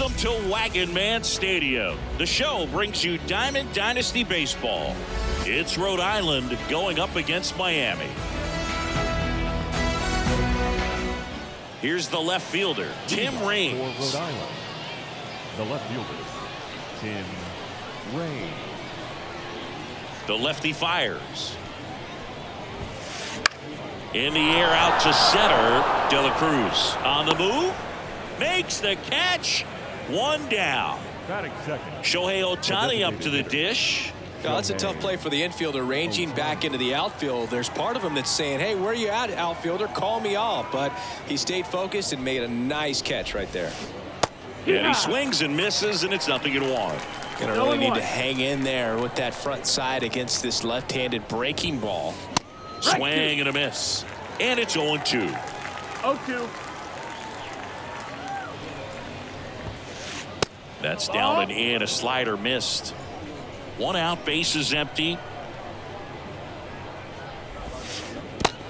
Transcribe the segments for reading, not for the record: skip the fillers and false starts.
Welcome to Wagon Man Stadium. The show brings you Diamond Dynasty Baseball. It's Rhode Island going up against Miami. Here's the left fielder, Tim Raines. For Rhode Island, the left fielder, Tim Raines. The lefty fires. In the air out to center, De La Cruz on the move. Makes the catch. One down. Batting second. Shohei Ohtani up to the dish. No, that's a tough play for the infielder, ranging back into the outfield. There's part of him that's saying, hey, where you at, outfielder? Call me off. But he stayed focused and made a nice catch right there. And he swings and misses, and it's 0-1. Gonna really need to hang in there with that front side against this left-handed breaking ball. Swing and a miss. And it's 0-2. 0-2. That's down and in. A slider missed. One out, bases empty.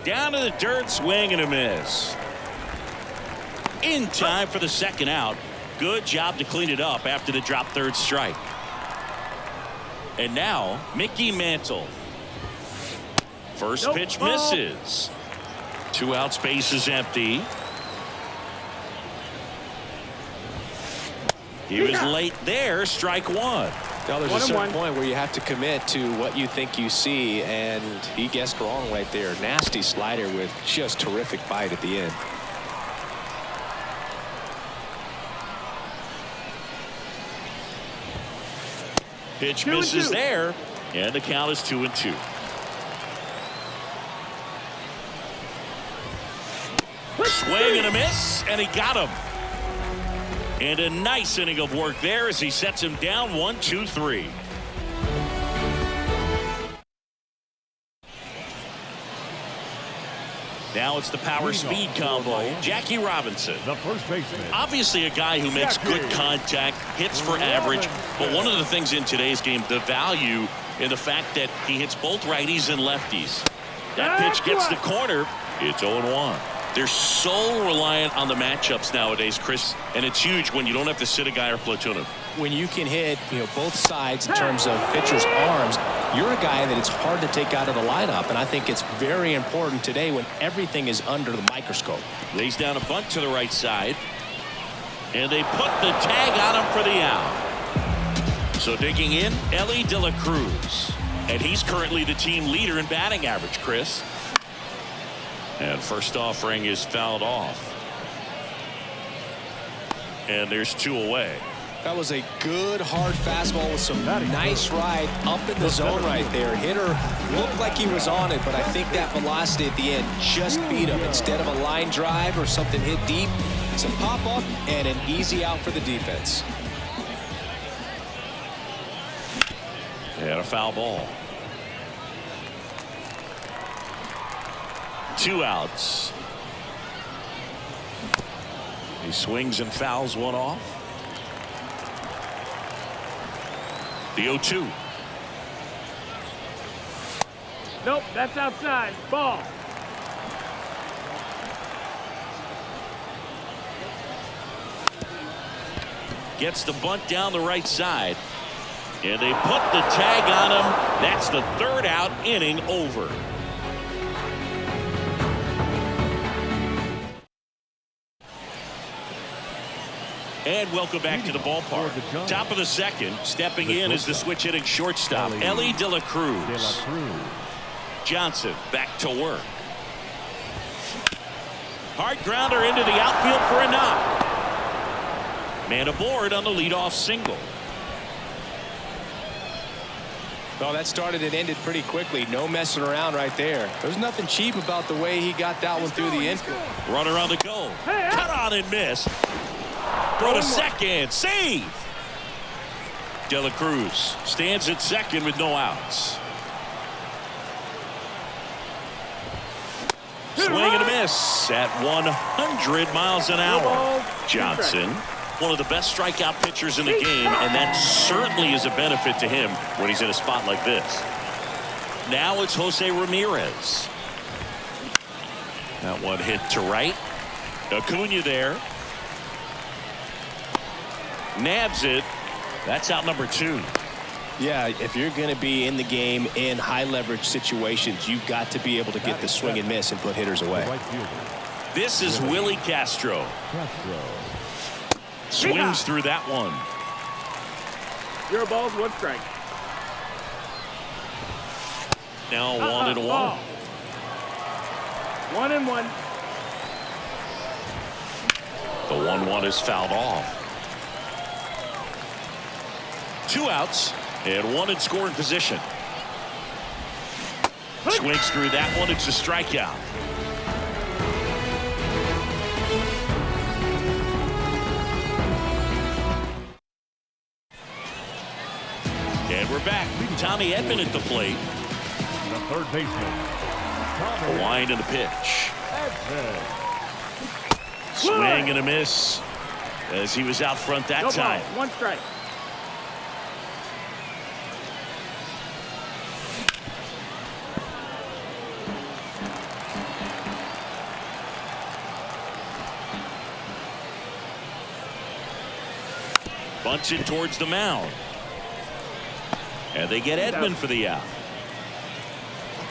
Down to the dirt, swing and a miss. In time for the second out. Good job to clean it up after the drop third strike. And now Mickey Mantle. First pitch misses. 2 outs, bases empty. He was late there, strike one. Now there's a certain point where you have to commit to what you think you see, and he guessed wrong right there. Nasty slider with just terrific bite at the end. Pitch misses there, and the count is 2-2. Swing and a miss, and he got him. And a nice inning of work there as he sets him down 1-2-3. Now it's the power speed combo. Jackie Robinson. The first baseman. Obviously a guy who makes good contact, hits for average. But one of the things in today's game, the value in the fact that he hits both righties and lefties. That pitch gets the corner. It's 0-1. They're so reliant on the matchups nowadays, Chris, and it's huge when you don't have to sit a guy or platoon him. When you can hit, both sides in terms of pitchers' arms, you're a guy that it's hard to take out of the lineup, and I think it's very important today when everything is under the microscope. Lays down a bunt to the right side, and they put the tag on him for the out. So digging in, Elly De La Cruz, and he's currently the team leader in batting average, Chris. And first offering is fouled off. And there's 2 away. That was a good hard fastball with some nice ride up in the zone right there. Hitter looked like he was on it, but I think that velocity at the end just beat him. Instead of a line drive or something hit deep, it's a pop up and an easy out for the defense. And a foul ball. 2 outs. He swings and fouls one off. The 0-2. Nope, that's outside. Ball. Gets the bunt down the right side. And they put the tag on him. That's the 3rd out, inning over. And welcome back to the ballpark. Top of the second, stepping in is the switch hitting shortstop, Elly De La Cruz. Johnson back to work. Hard grounder into the outfield for a knock. Man aboard on the leadoff single. Well, that started and ended pretty quickly. No messing around right there. There's nothing cheap about the way he got that one through the infield. Runner on the go. Cut on and miss. Throw to second. Save. De La Cruz stands at second with no outs. Swing and a miss at 100 miles an hour. Johnson, one of the best strikeout pitchers in the game, and that certainly is a benefit to him when he's in a spot like this. Now it's Jose Ramirez. That one hit to right. Acuna there. Nabs it. That's out number 2. Yeah, if you're going to be in the game in high leverage situations, you've got to be able to get the swing and miss and put hitters away. Right fielder. This is Willie Castro. Swings through that one. 0 balls, 1 strike. Now 1-1. 1-1. The 1-1 is fouled off. 2 outs and 1 in scoring position. Swings through that one. It's a strikeout. And we're back. Tommy Edman at the plate. The third baseman. A wind and a pitch. Swing and a miss as he was out front that time. 1 strike. Bunts it towards the mound. And they get Edman for the out.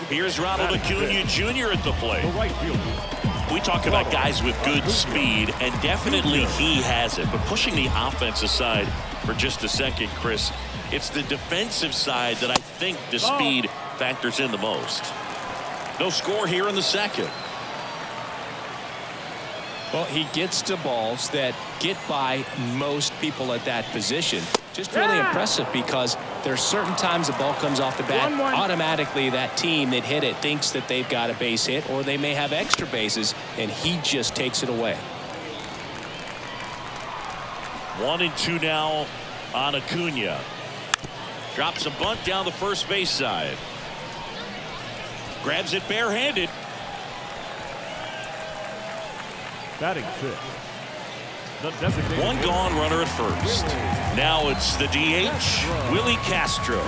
Here's Ronald Acuna Jr. at the plate. The right fielder. We talk about guys with good speed, and definitely he has it. But pushing the offense aside for just a second, Chris, it's the defensive side that I think the speed factors in the most. No score here in the second. Well, he gets to balls that get by most people at that position. Just really impressive because there's certain times the ball comes off the bat. 1-1. Automatically, that team that hit it thinks that they've got a base hit, or they may have extra bases, and he just takes it away. 1-2 now on Acuna. Drops a bunt down the first base side. Grabs it barehanded. Batting 6. The designated 1 gone runner at first. Now it's the DH, Willie Castro.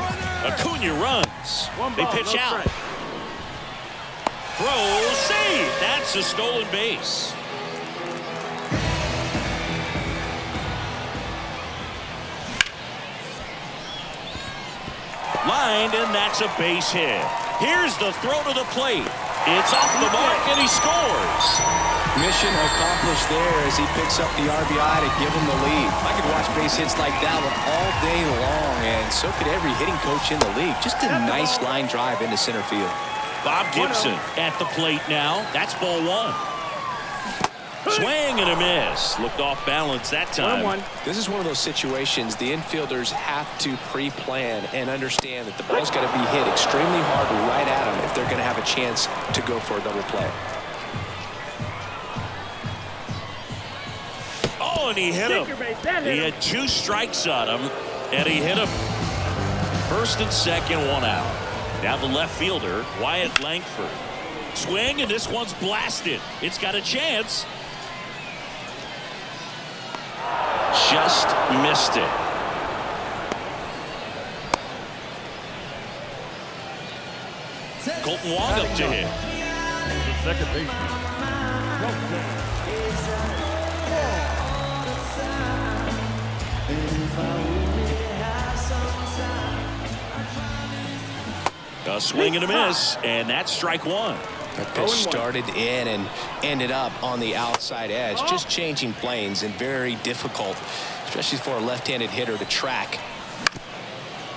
Acuna runs. 1 They ball, pitch no out. strike. Throw, save. That's a stolen base. Lined, and that's a base hit. Here's the throw to the plate. It's off the mark, and he scores. Mission accomplished there as he picks up the RBI to give him the lead. I could watch base hits like that one all day long, and so could every hitting coach in the league. Just a nice line drive into center field. Bob Gibson at the plate now. That's ball 1. Swing and a miss. Looked off balance that time. 1-1. This is one of those situations the infielders have to pre-plan and understand that the ball's got to be hit extremely hard right at them if they're going to have a chance to go for a double play. Oh, and he hit him. He had 2 strikes on him, and he hit him. First and second, 1 out. Now the left fielder, Wyatt Langford. Swing, and this one's blasted. It's got a chance. Just missed it. Colton Wong up to hit. The second baseman. A swing and a miss, and that's strike 1. That pitch started in and ended up on the outside edge. Just changing planes and very difficult, especially for a left-handed hitter to track.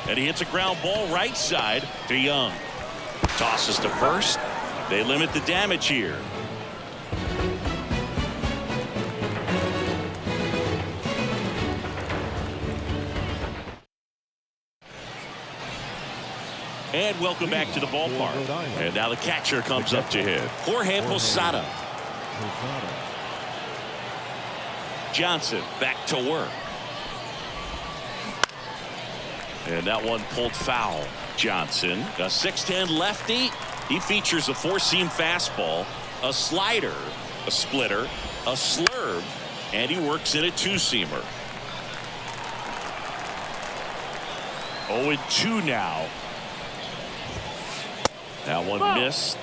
And he hits a ground ball right side to Young. Tosses to first. They limit the damage here. And welcome back to the ballpark. And now the catcher comes up to hit. Jorge Posada. Johnson back to work. And that one pulled foul. Johnson, a 6'10 lefty. He features a 4-seam fastball, a slider, a splitter, a slurve, and he works in a 2-seamer. 0-2 now. That one missed.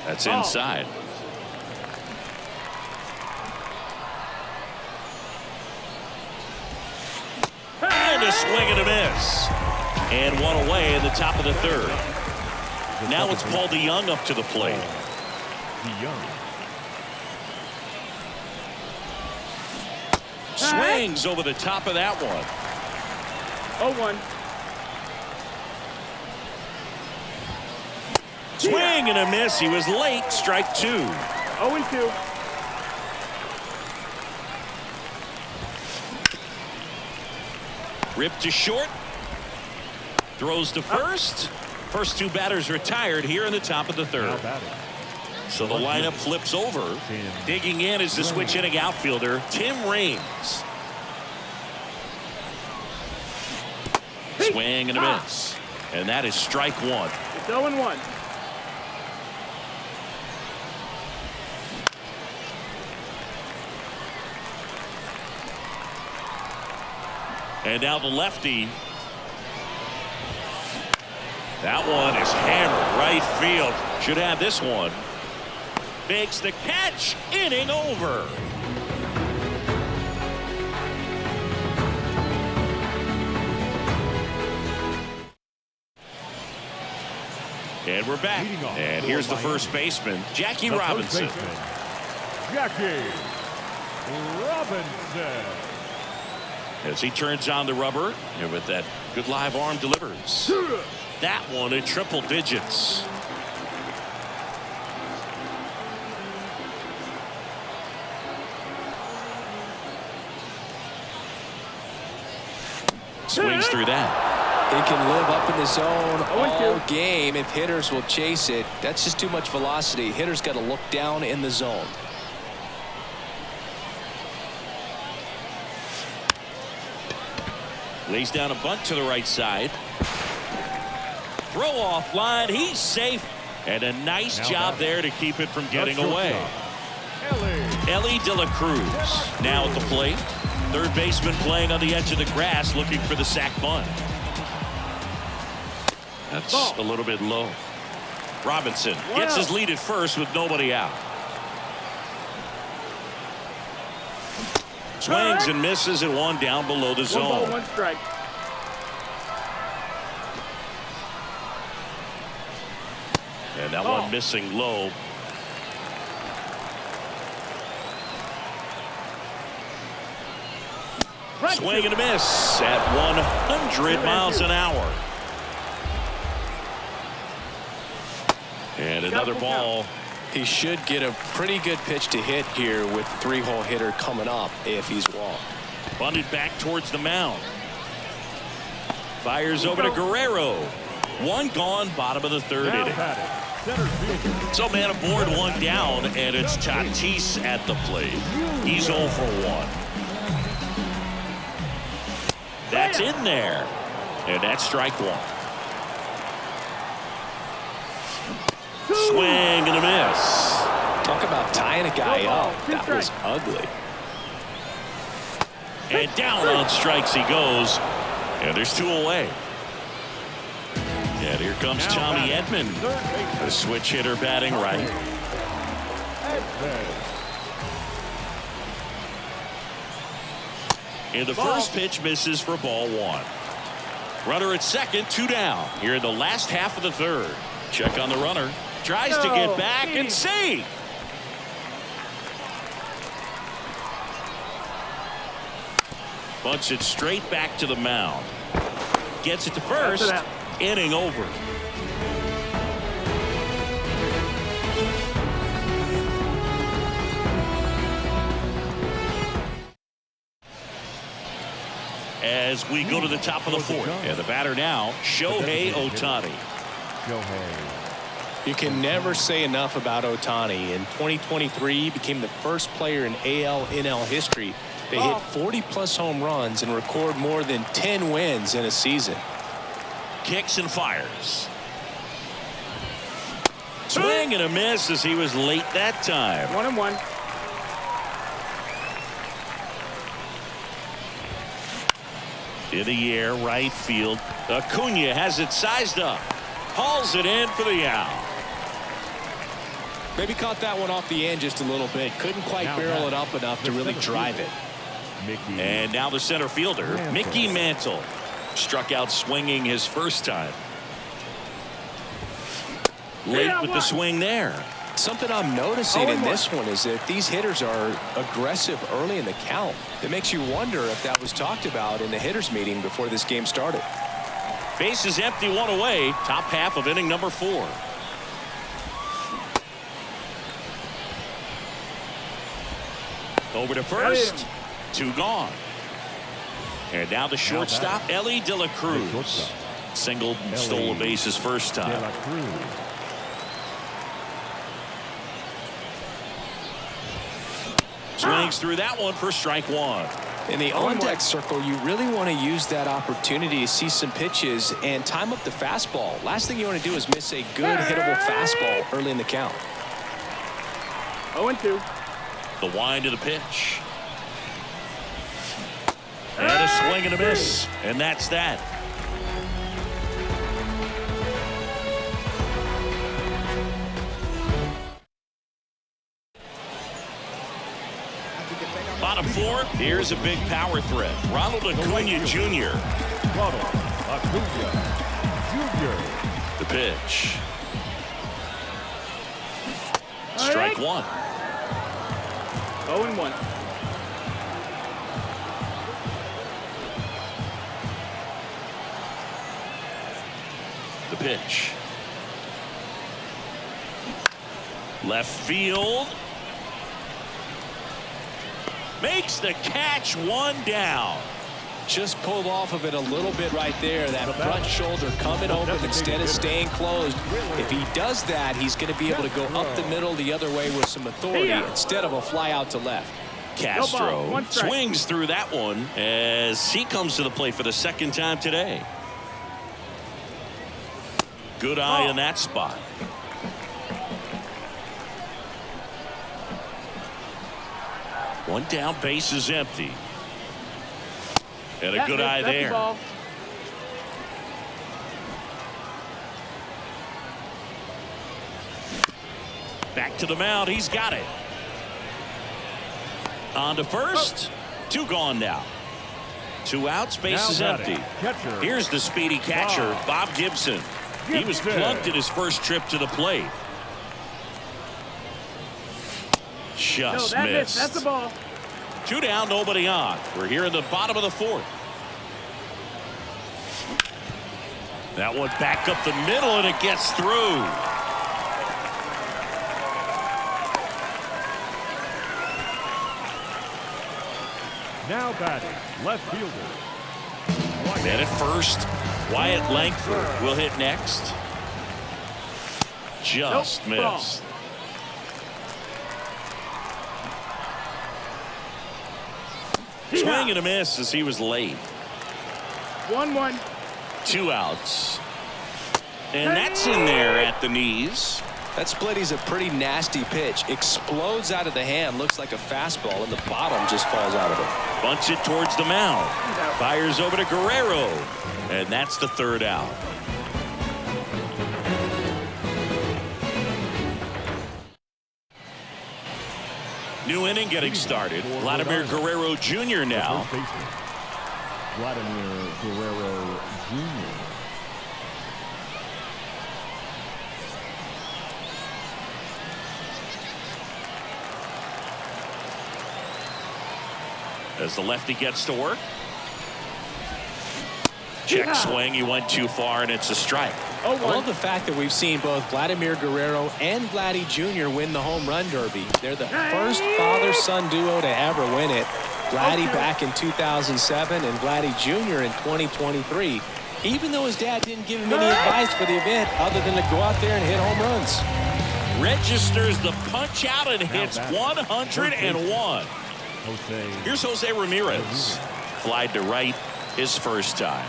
That's inside. And a swing and a miss. And one away in the top of the third. Now it's Paul DeYoung up to the plate. DeYoung. Swings over the top of that one. 0-1. Swing and a miss. He was late. Strike 2. 0-2. Ripped to short. Throws to first. First two batters retired here in the top of the third. So the lineup flips over. Digging in is the switch hitting outfielder, Tim Raines. Swing and a miss. And that is strike 1. It's 0-1. And now the lefty. That one is hammered right field. Should have this one. Makes the catch. Inning over. And we're back. And here's the first baseman, Jackie Robinson. Jackie Robinson. As he turns on the rubber, and with that good live arm delivers. That one in triple digits. Swings through that. He can live up in the zone all game if hitters will chase it. That's just too much velocity. Hitters got to look down in the zone. Lays down a bunt to the right side. Throw off line. He's safe. And a nice job there to keep it from getting away. Ellie De La Cruz now at the plate. Third baseman playing on the edge of the grass looking for the sac bunt. That's a little bit low. Robinson gets his lead at first with nobody out. Swings and misses and one down below the zone. 1 ball, 1 strike. And that one missing low. Swing and a miss at 100 miles an hour. And another ball. He should get a pretty good pitch to hit here with the 3-hole hitter coming up if he's walked. Bunted back towards the mound. Fires over to Guerrero. One gone, bottom of the third inning. So man aboard, one down, and it's Tatis at the plate. He's 0 for 1. That's in there. And that's strike 1. Swing and a miss. Talk about tying a guy up. That was ugly. And down on strikes he goes. And there's 2 away. And here comes Tommy Edman, the switch hitter batting right. And the first pitch misses for ball 1. Runner at second, 2 down. Here in the last half of the third. Check on the runner. Tries to get back and save. Bunts it straight back to the mound. Gets it to first. Inning over. As we go to the top of the 4th. And the batter now, Shohei Ohtani. You can never say enough about Ohtani. In 2023, he became the first player in AL/NL history to hit 40-plus home runs and record more than 10 wins in a season. Kicks and fires. Swing and a miss as he was late that time. 1-1. In the air, right field. Acuna has it sized up. Hauls it in for the out. Maybe caught that one off the end just a little bit. Couldn't quite barrel it up enough to really drive it. And now the center fielder, Mickey Mantle, struck out swinging his first time. Late with the swing there. Something I'm noticing in this one is that these hitters are aggressive early in the count. It makes you wonder if that was talked about in the hitters meeting before this game started. Base is empty, one away. Top half of inning number 4. Over to first. 2 gone. And now the shortstop, Ellie De La Cruz. Singled and stole a base his first time. Swings through that one for strike 1. In the on-deck circle, you really want to use that opportunity to see some pitches and time up the fastball. Last thing you want to do is miss a good hittable fastball early in the count. 0-2. The wind of the pitch. And a swing and a miss. And that's that. Bottom 4, here's a big power threat. Ronald Acuna Jr. Ronald Acuna Jr. The pitch. Strike 1. 0-1. The pitch. Left field. Makes the catch, 1 down. Just pulled off of it a little bit right there. That front shoulder coming open instead of staying closed. If he does that, he's going to be able to go up the middle the other way with some authority instead of a fly out to left. Castro swings through that one as he comes to the plate for the second time today. Good eye in that spot. One down, base is empty. And a good eye there. Back to the mound. He's got it. On to first. 2 gone now. 2 outs. Base is empty. Here's the speedy catcher, Bob Gibson. He was plunked in his first trip to the plate. Just missed. That's the ball. 2 down, nobody on. We're here in the bottom of the 4th. That one back up the middle, and it gets through. Now batting, left fielder. And at first, Wyatt Langford will hit next. Just missed. Swing and a miss as he was late. 1-1. 2 outs. And that's in there at the knees. That split is a pretty nasty pitch. Explodes out of the hand. Looks like a fastball, and the bottom just falls out of it. Bunts it towards the mound. Fires over to Guerrero. And that's the 3rd out. New inning getting started. Vladimir Guerrero Jr. now. Vladimir Guerrero Jr. As the lefty gets to work. Check swing. He went too far, and it's a strike. I love the fact that we've seen both Vladimir Guerrero and Vladdy Jr. win the home run derby. They're the first father-son duo to ever win it. Vladdy back in 2007 and Vladdy Jr. in 2023. Even though his dad didn't give him any advice for the event other than to go out there and hit home runs. Registers the punch out and hits 101. Here's Jose Ramirez. Flied to right his first time.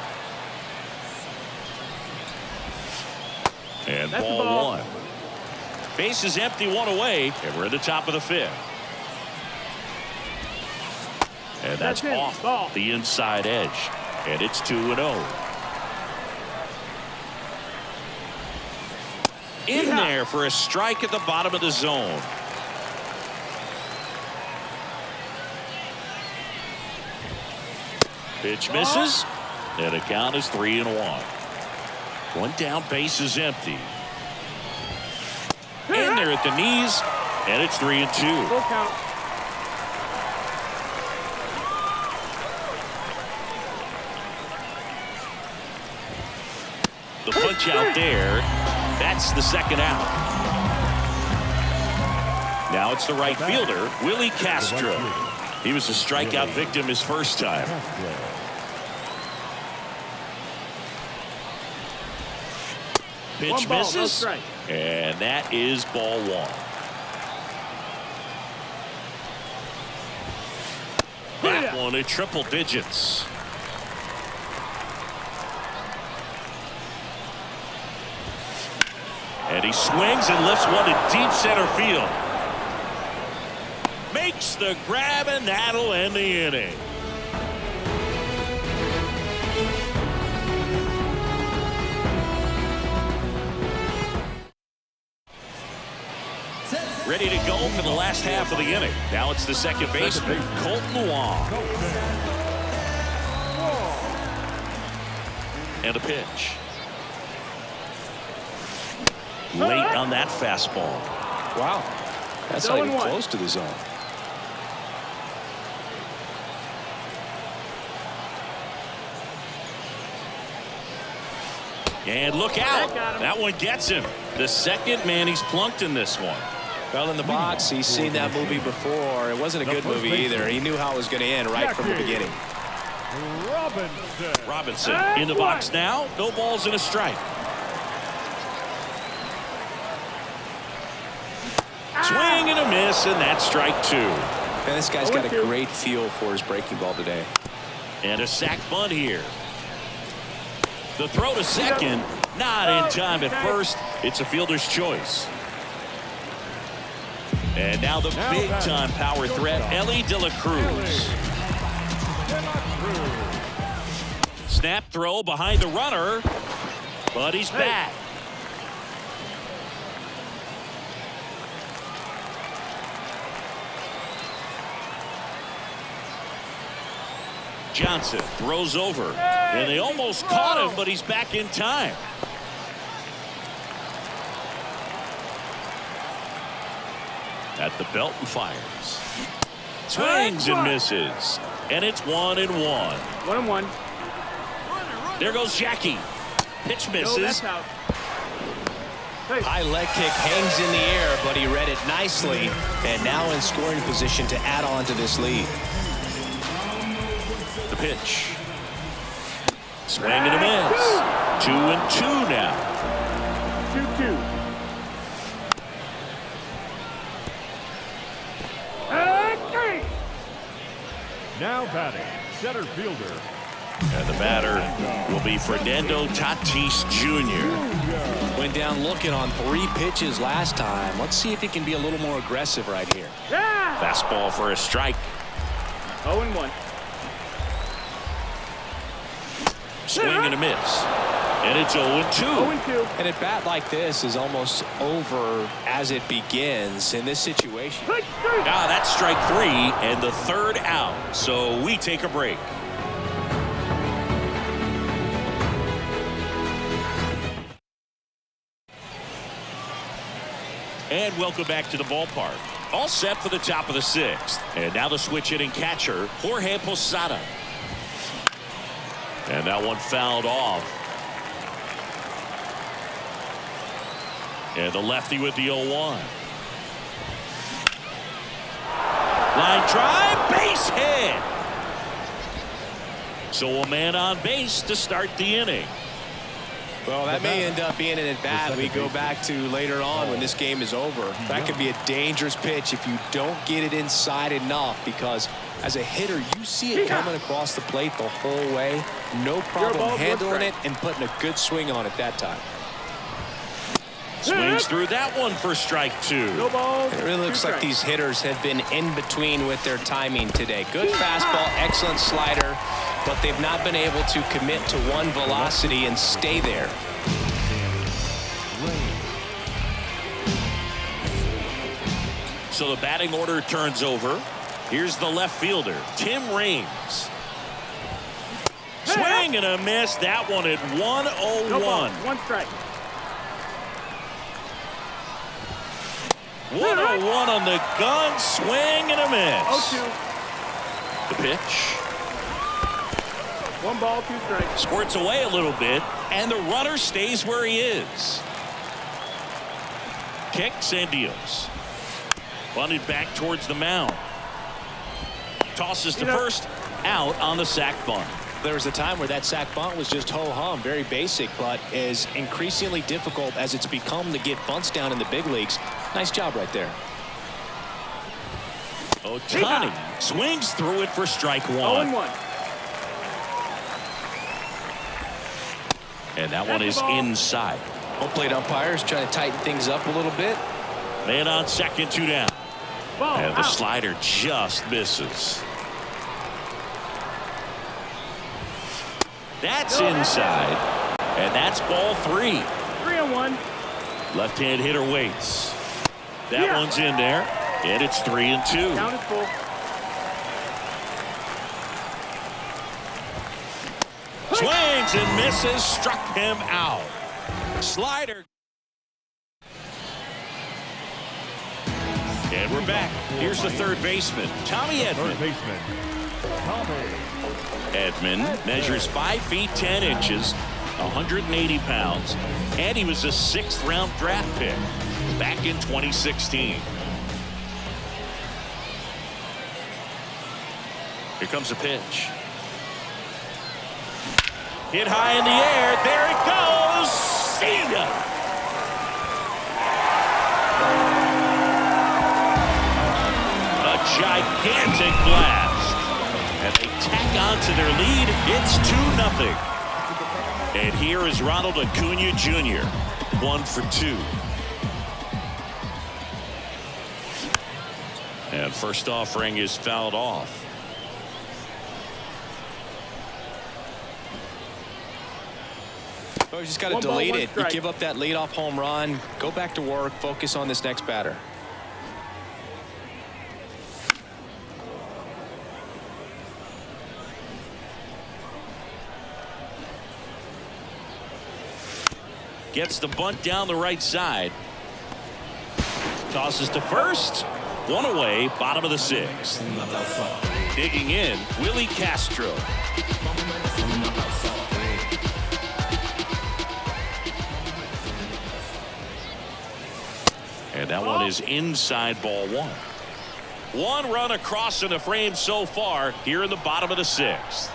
And ball 1. Base is empty, 1 away, and we're at the top of the 5th. And that's off the inside edge. And it's 2-0. in there for a strike at the bottom of the zone. Pitch misses, and the count is 3-1. One down, base is empty. In there at the knees, and it's 3-2. Full count. The punch out there. That's the second out. Now it's the right fielder, Willie Castro. He was a strikeout victim his first time. Pitch Ball, misses, no strike. and that is ball one. That one at triple digits. And he swings and lifts one to deep center field. Makes the grab, and that'll end the inning. Ready to go for the last half of the inning. Now it's the second baseman, Colton Wong. And a pitch. Late on that fastball. Wow. That's not even close to the zone. And look out. That one gets him. The second man he's plunked in this one. Well, in the box, he's seen that movie before. It wasn't a good movie either. He knew how it was going to end right from the beginning. Robinson in the box now. No balls and a strike. Swing and a miss, and that's strike two. Man, this guy's got a great feel for his breaking ball today. And a sac bunt here. The throw to second, not in time at first. It's a fielder's choice. And now the big-time power threat, Ellie De La Cruz. Snap throw behind the runner, but he's back. Johnson throws over, and they almost caught him, but he's back in time. At the belt and fires. Swings and misses, and it's 1-1. 1-1. There goes Jackie. Pitch misses. No, that's out. High leg kick hangs in the air, but he read it nicely, and now in scoring position to add on to this lead. The pitch. Swing and a miss. 2-2 now. 2-2. Now batting, center fielder. And the batter will be Fernando Tatis Jr. Went down looking on 3 pitches last time. Let's see if he can be a little more aggressive right here. Fastball for a strike. 0-1. Swing and a miss. And it's 0-2. 0-2. And a bat like this is almost over as it begins in this situation. Now that's strike 3 and the third out. So we take a break. And welcome back to the ballpark. All set for the top of the 6th. And now the switch hitting catcher, Jorge Posada. And that one fouled off. And the lefty with the 0-1. Line drive, base hit. So a man on base to start the inning. Well, that may end up being an at-bat we go back to later on when this game is over. That could be a dangerous pitch if you don't get it inside enough, because as a hitter, you see it coming across the plate the whole way. No problem handling it and putting a good swing on it that time. Swings through that one for strike 2. No balls. It really looks like these hitters have been in between with their timing today. Good fastball, excellent slider, but they've not been able to commit to one velocity and stay there. So the batting order turns over. Here's the left fielder, Tim Raines. Swing and a miss. That one at 101. No ball. 1 strike. 101 on the gun. Swing and a miss. 0-2. The pitch. 1 ball, 2 strikes. Squirts away a little bit, and the runner stays where he is. Kicks and deals. Bunted back towards the mound. Tosses to first. Out on the sac bunt. There was a time where that sac bunt was just ho-hum, very basic, but is increasingly difficult as it's become to get bunts down in the big leagues. Nice job right there. Ohtani swings through it for strike 1. 0-1. And that one is inside. Home plate umpires trying to tighten things up a little bit. Man on second, 2 down. Ball, And the out. slider just misses. That's inside. And that's ball 3. 3-1. Left-hand hitter waits. That Yeah. one's in there. And it's 3-2. Count is full. Swings and misses. Struck him out. Slider. And we're back. Here's the third baseman, Tommy Edman. Third baseman, Tommy. Edman measures 5 feet 10 inches, 180 pounds, and he was a 6th-round draft pick back in 2016. Here comes a pitch. Hit high in the air. There it goes. See ya. A gigantic blast. And they tack on to their lead. It's 2-0. And here is Ronald Acuna Jr. 1 for 2. And first offering is fouled off. Oh, you just got to 1 ball, delete 1 it. You strike. give up that leadoff home run. Go back to work. Focus on this next batter. Gets the bunt down the right side. Tosses to first. 1 away, bottom of the 6th. Digging in, Willie Castro. And that one is inside, ball 1. 1 run across in the frame so far here in the bottom of the 6th.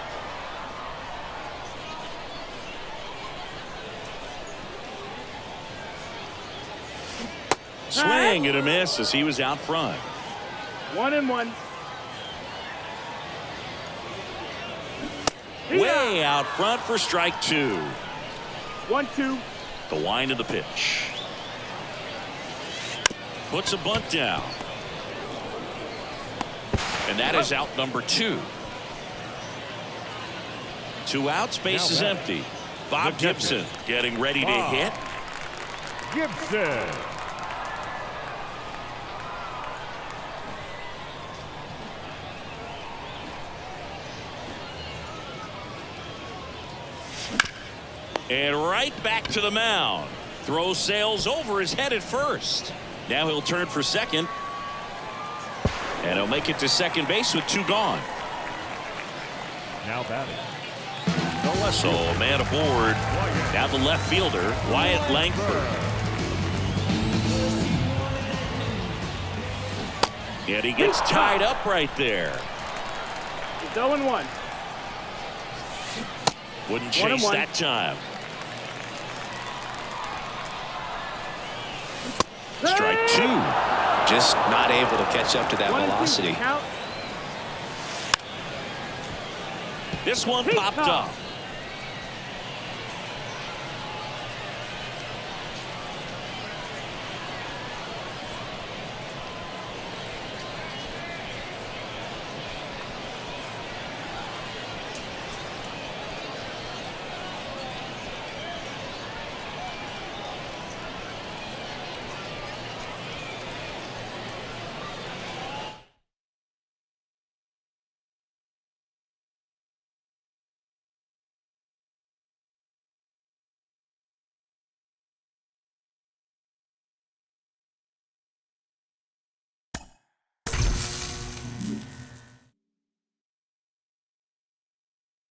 Swing and a miss as he was out front. 1-1. Way out front for strike 2. 1-2. The wind of the pitch. Puts a bunt down. And that is out number 2. 2 outs, base is empty. Bob Gibson getting ready to hit. Gibson. And right back to the mound. Throw sails over his head at first. Now he'll turn for second. And he'll make it to second base with 2 gone. Now batting. So a man aboard. Now the left fielder, Wyatt Langford. And he gets tied up right there. It's 0-1. Wouldn't chase 1-1. that time. Strike 2. Just not able to catch up to that 1-2. velocity. Count. This one popped up.